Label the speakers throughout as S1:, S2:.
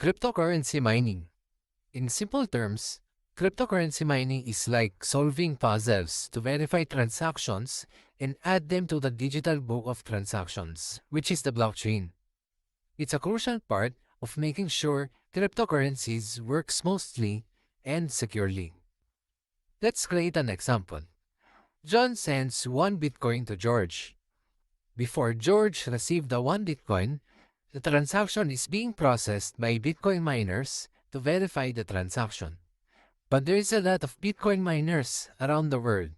S1: Cryptocurrency mining. In simple terms, cryptocurrency mining is like solving puzzles to verify transactions and add them to the digital book of transactions, which is the blockchain. It's a crucial part of making sure cryptocurrencies work smoothly and securely. Let's create an example. John sends 1 Bitcoin to George. Before George received the 1 Bitcoin, the transaction is being processed by Bitcoin miners to verify the transaction. But there is a lot of Bitcoin miners around the world.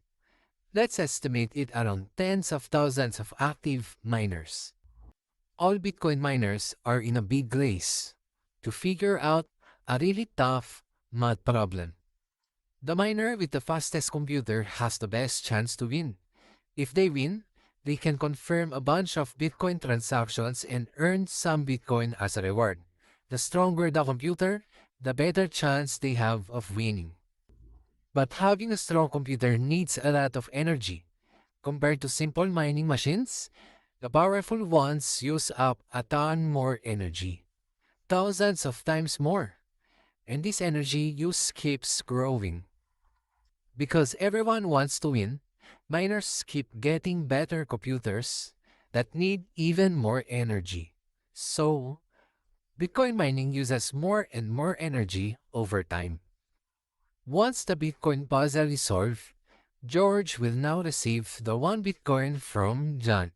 S1: Let's estimate it around tens of thousands of active miners. All Bitcoin miners are in a big race to figure out a really tough math problem. The miner with the fastest computer has the best chance to win. If they win, they can confirm a bunch of Bitcoin transactions and earn some Bitcoin as a reward. The stronger the computer, the better chance they have of winning. But having a strong computer needs a lot of energy. Compared to simple mining machines, the powerful ones use up a ton more energy. Thousands of times more. And this energy use keeps growing. Because everyone wants to win, miners keep getting better computers that need even more energy. So, Bitcoin mining uses more and more energy over time. Once the Bitcoin puzzle is solved, George will now receive the 1 Bitcoin from John.